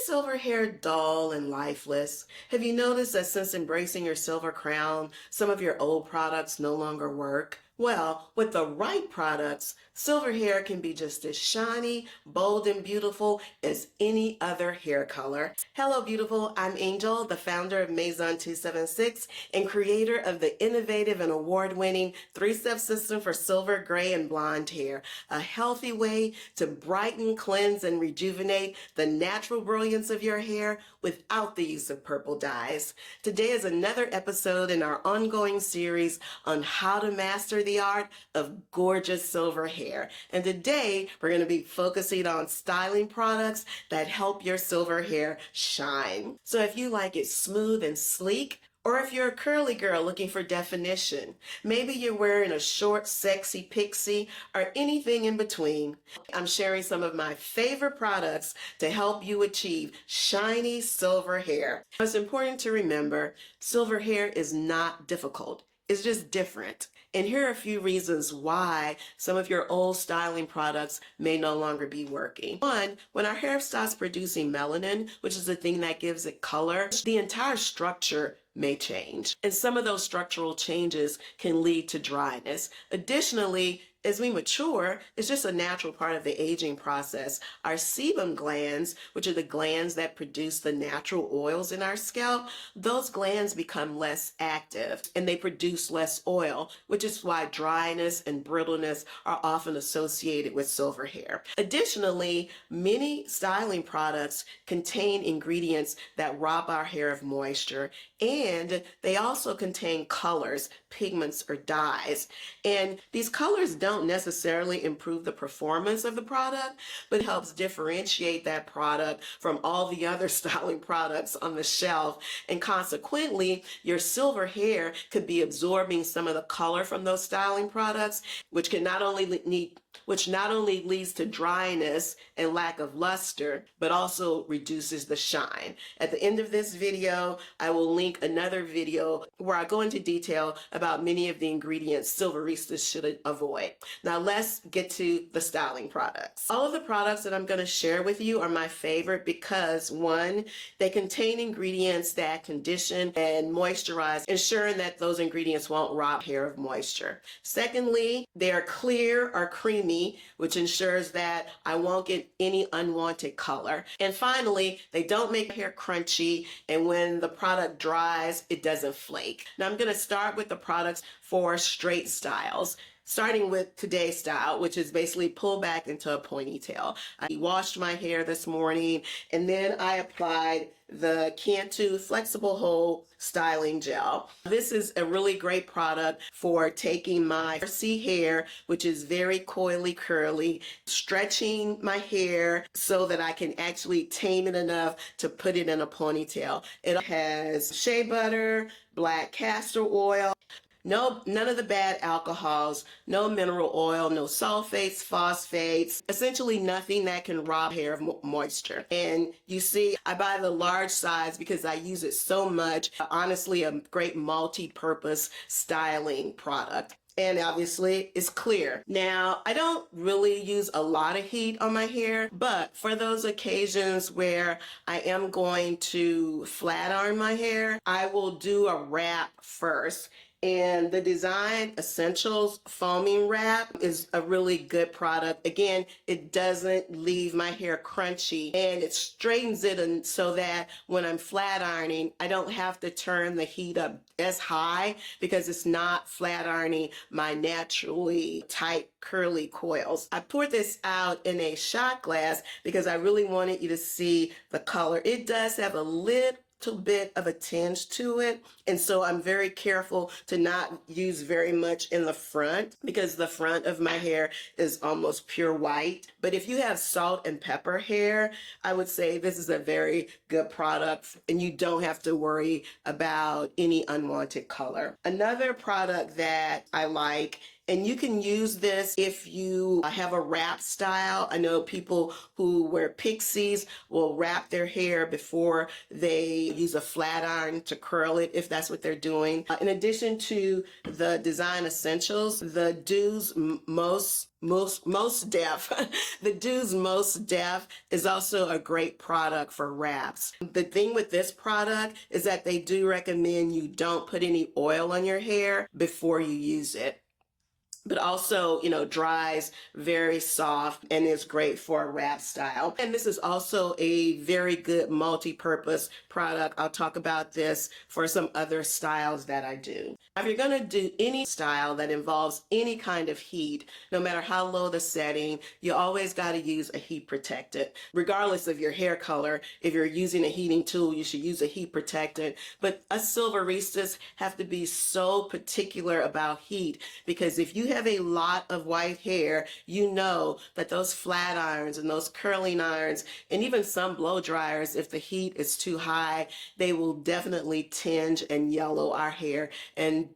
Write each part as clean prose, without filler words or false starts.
silver hair dull and lifeless? Have you noticed that since embracing your silver crown, some of your old products no longer work? Well, with the right products, silver hair can be just as shiny, bold, and beautiful as any other hair color. Hello, beautiful. I'm Angel, the founder of MAISON 276 and creator of the innovative and award-winning three-step system for silver, gray, and blonde hair. A healthy way to brighten, cleanse, and rejuvenate the natural brilliance of your hair without the use of purple dyes. Today is another episode in our ongoing series on how to master the art of gorgeous silver hair. And today we're going to be focusing on styling products that help your silver hair shine. So if you like it smooth and sleek, or if you're a curly girl looking for definition, maybe you're wearing a short, sexy pixie, or anything in between, I'm sharing some of my favorite products to help you achieve shiny silver hair. It's important to remember, silver hair is not difficult. It's just different. And here are a few reasons why some of your old styling products may no longer be working. One, when our hair stops producing melanin, which is the thing that gives it color, the entire structure may change. And some of those structural changes can lead to dryness. Additionally, as we mature, it's just a natural part of the aging process. Our sebum glands, which are the glands that produce the natural oils in our scalp, those glands become less active and they produce less oil, which is why dryness and brittleness are often associated with silver hair. Additionally, many styling products contain ingredients that rob our hair of moisture, and they also contain colors, pigments, or dyes. And these colors don't necessarily improve the performance of the product, but helps differentiate that product from all the other styling products on the shelf. And consequently, your silver hair could be absorbing some of the color from those styling products, which not only leads to dryness and lack of luster, but also reduces the shine. At the end of this video, I will link another video where I go into detail about many of the ingredients silveristas should avoid. Now let's get to the styling products. All of the products that I'm going to share with you are my favorite because, one, they contain ingredients that condition and moisturize, ensuring that those ingredients won't rob hair of moisture. Secondly, they are clear or creamy, which ensures that I won't get any unwanted color. And finally, they don't make hair crunchy, and when the product dries, it doesn't flake. Now I'm going to start with the products for straight styles, starting with today's style, which is basically pull back into a ponytail. I washed my hair this morning, and then I applied the Cantu Flexible Hold Styling Gel. This is a really great product for taking my horsey hair, which is very coily curly, stretching my hair so that I can actually tame it enough to put it in a ponytail. It has shea butter, black castor oil, none of the bad alcohols, no mineral oil, no sulfates, phosphates, essentially nothing that can rob hair of moisture. And you see, I buy the large size because I use it so much. Honestly, a great multi-purpose styling product. And obviously it's clear. Now, I don't really use a lot of heat on my hair, but for those occasions where I am going to flat iron my hair, I will do a wrap first. And the Design Essentials Foaming Wrap is a really good product. Again, it doesn't leave my hair crunchy, and it straightens it so that when I'm flat ironing, I don't have to turn the heat up as high because it's not flat ironing my naturally tight curly coils. I poured this out in a shot glass because I really wanted you to see the color. It does have a little bit of a tinge to it, and so I'm very careful to not use very much in the front because the front of my hair is almost pure white. But if you have salt and pepper hair, I would say this is a very good product and you don't have to worry about any unwanted color. Another product that I like And you can use this if you have a wrap style. I know people who wear Pixies will wrap their hair before they use a flat iron to curl it, if that's what they're doing. In addition to the design essentials, the Do's most Def. The Do's Most Def is also a great product for wraps. The thing with this product is that they do recommend you don't put any oil on your hair before you use it. But also, dries very soft and is great for a wrap style. And this is also a very good multi-purpose product. I'll talk about this for some other styles that I do. If you're going to do any style that involves any kind of heat, no matter how low the setting, you always got to use a heat protectant. Regardless of your hair color, if you're using a heating tool, you should use a heat protectant. But us silveristas have to be so particular about heat, because if you have a lot of white hair, you know that those flat irons and those curling irons and even some blow dryers, if the heat is too high, they will definitely tinge and yellow our hair. And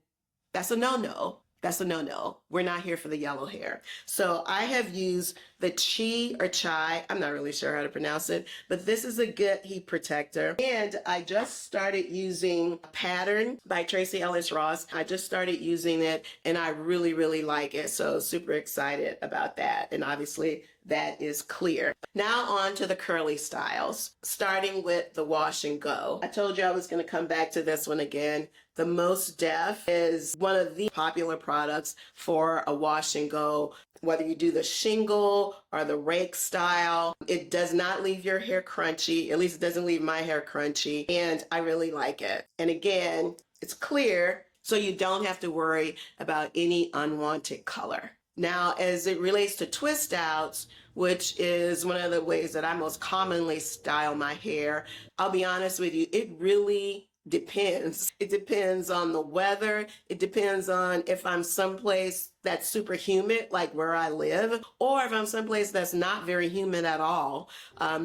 that's a no-no. That's a no-no. We're not here for the yellow hair. So I have used the Chai, I'm not really sure how to pronounce it, but this is a good heat protector. And I just started using Pattern by Tracy Ellis Ross. I just started using it and I really, really like it. So super excited about that. And obviously that is clear. Now on to the curly styles, starting with the Wash and Go. I told you I was going to come back to this one again. The Most Def is one of the popular products for a wash and go. Whether you do the shingle or the rake style, it does not leave your hair crunchy. At least it doesn't leave my hair crunchy. And I really like it. And again, it's clear, so you don't have to worry about any unwanted color. Now, as it relates to twist outs, which is one of the ways that I most commonly style my hair, I'll be honest with you, it really depends. It depends on the weather. It depends on if I'm someplace that's super humid, like where I live, or if I'm someplace that's not very humid at all.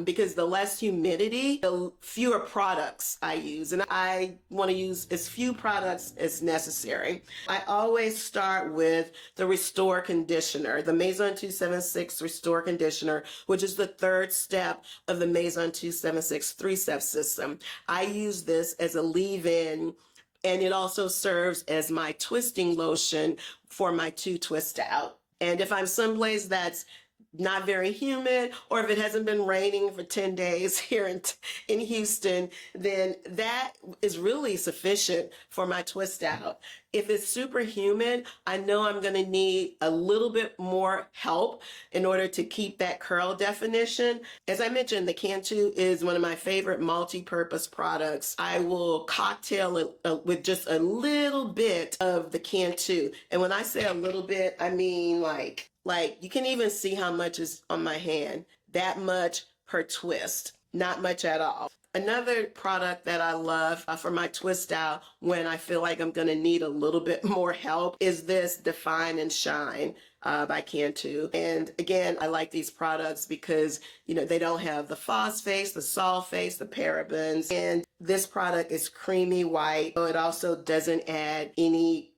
Because the less humidity, the fewer products I use. And I want to use as few products as necessary. I always start with the Restore Conditioner, the MAISON 276 Restore Conditioner, which is the third step of the MAISON 276 three-step system. I use this as a leave-in, and it also serves as my twisting lotion for my two twist out. And if I'm someplace that's not very humid, or if it hasn't been raining for 10 days here in Houston, then that is really sufficient for my twist out. If it's super humid, I know I'm going to need a little bit more help in order to keep that curl definition. As I mentioned, the Cantu is one of my favorite multi-purpose products. I will cocktail it with just a little bit of the Cantu. And when I say a little bit, I mean like you can even see how much is on my hand. That much per twist, not much at all. Another product that I love for my twist out when I feel like I'm going to need a little bit more help is this Define and Shine by Cantu. And again, I like these products because, they don't have the phosphates, the sulfates, the parabens. And this product is creamy white. So it also doesn't add any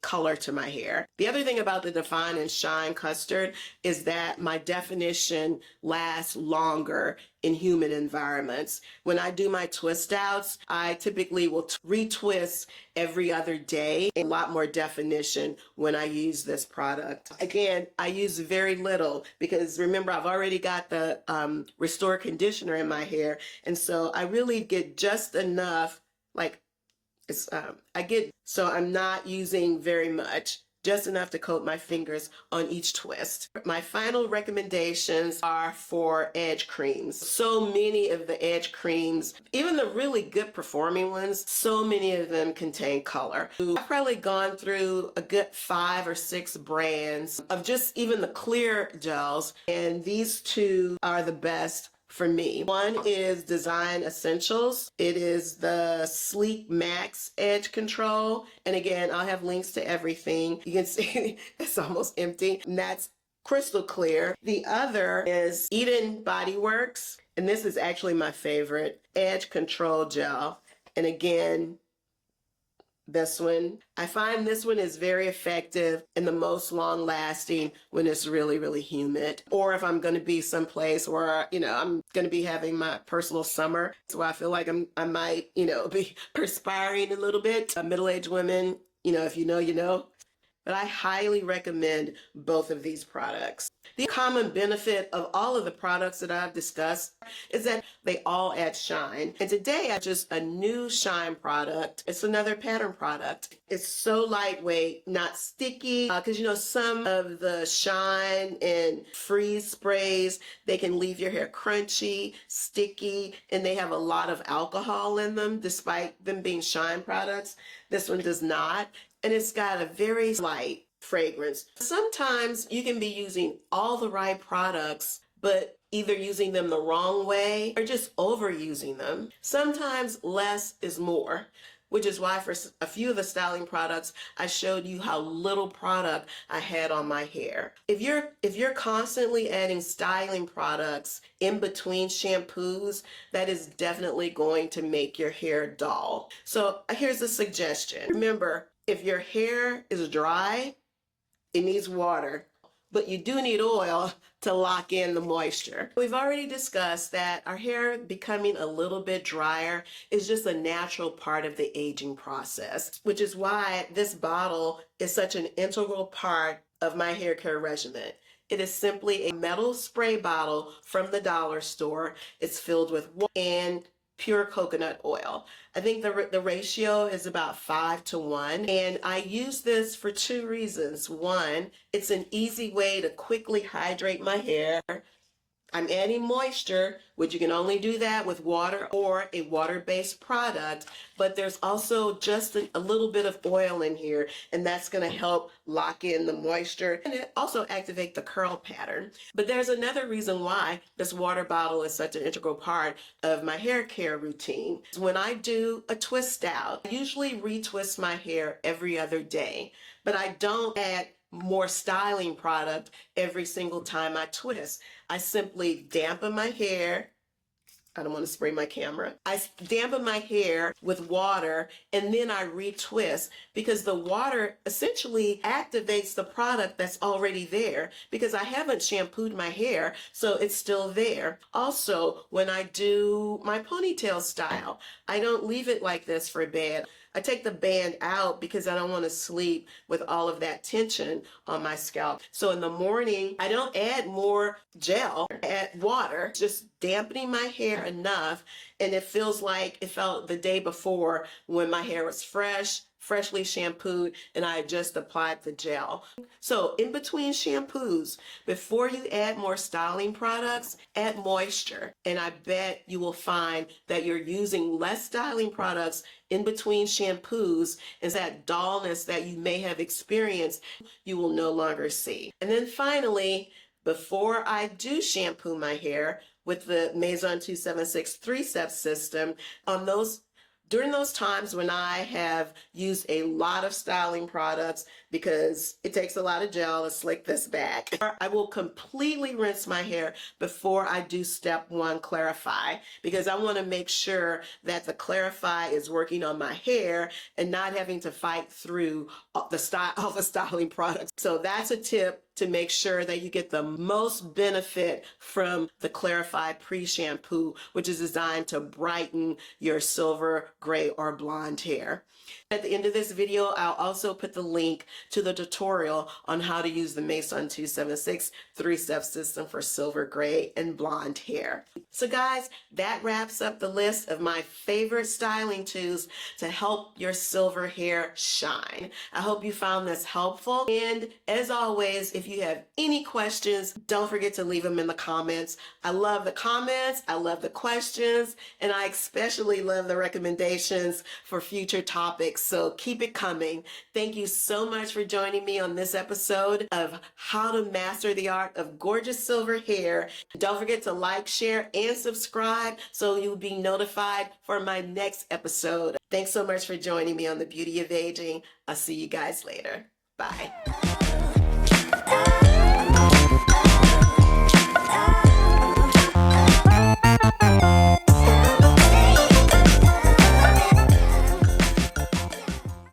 color to my hair. The other thing about the Define and Shine custard is that my definition lasts longer in humid environments. When I do my twist outs, I typically will retwist every other day. A lot more definition when I use this product. Again, I use very little because remember, I've already got the Restore Conditioner in my hair. And so I really get just enough, so I'm not using very much, just enough to coat my fingers on each twist. My final recommendations are for edge creams. So many of the edge creams, even the really good performing ones, so many of them contain color. I've probably gone through a good 5 or 6 brands of just even the clear gels, and these two are the best for me. One is Design Essentials. It is the Sleek Max Edge Control. And again, I'll have links to everything. You can see it's almost empty. And that's crystal clear. The other is Eden Body Works. And this is actually my favorite, Edge Control Gel. And again, this one. I find this one is very effective and the most long lasting when it's really, really humid. Or if I'm going to be someplace where, I'm going to be having my personal summer. So I feel like I might, be perspiring a little bit. Middle-aged women, if you know, you know. But I highly recommend both of these products. The common benefit of all of the products that I've discussed is that they all add shine. And today I just a new shine product. It's another pattern product. It's so lightweight, not sticky, because some of the shine and freeze sprays, they can leave your hair crunchy, sticky, and they have a lot of alcohol in them despite them being shine products. This one does not. And it's got a very light fragrance. Sometimes you can be using all the right products, but either using them the wrong way or just overusing them. Sometimes less is more, which is why for a few of the styling products, I showed you how little product I had on my hair. If you're constantly adding styling products in between shampoos, that is definitely going to make your hair dull. So here's a suggestion. Remember, if your hair is dry, it needs water, but you do need oil to lock in the moisture. We've already discussed that our hair becoming a little bit drier is just a natural part of the aging process, which is why this bottle is such an integral part of my hair care regimen. It is simply a metal spray bottle from the dollar store. It's filled with water and pure coconut oil. I think the ratio is about 5-to-1, and I use this for two reasons. One, it's an easy way to quickly hydrate my hair. I'm adding moisture, which you can only do that with water or a water-based product, but there's also just a little bit of oil in here, and that's going to help lock in the moisture and it also activate the curl pattern. But there's another reason why this water bottle is such an integral part of my hair care routine. When I do a twist out, I usually retwist my hair every other day, but I don't add more styling product every single time I twist. I simply dampen my hair. I don't want to spray my camera. I dampen my hair with water and then I retwist because the water essentially activates the product that's already there because I haven't shampooed my hair, so it's still there. Also, when I do my ponytail style, I don't leave it like this for a bed. I take the band out because I don't want to sleep with all of that tension on my scalp. So in the morning, I don't add more gel, I add water, just dampening my hair enough. And it feels like it felt the day before when my hair was freshly shampooed, and I just applied the gel. So in between shampoos, before you add more styling products, add moisture. And I bet you will find that you're using less styling products in between shampoos, and that dullness that you may have experienced, you will no longer see. And then finally, before I do shampoo my hair with the MAISON 276 3-step system, during those times when I have used a lot of styling products because it takes a lot of gel to slick this back, I will completely rinse my hair before I do step 1, clarify, because I want to make sure that the clarify is working on my hair and not having to fight through all the styling products. So that's a tip to make sure that you get the most benefit from the Clarify pre-shampoo, which is designed to brighten your silver, gray, or blonde hair. At the end of this video, I'll also put the link to the tutorial on how to use the MAISON 276 3-step system for silver, gray, and blonde hair. So guys, that wraps up the list of my favorite styling tools to help your silver hair shine. I hope you found this helpful. And as always, if you have any questions, don't forget to leave them in the comments. I love the comments, I love the questions, and I especially love the recommendations for future topics. So keep it coming. Thank you so much for joining me on this episode of How to Master the Art of Gorgeous Silver Hair. Don't forget to like, share, and subscribe so you'll be notified for my next episode. Thanks so much for joining me on The Beauty of Aging. I'll see you guys later. Bye.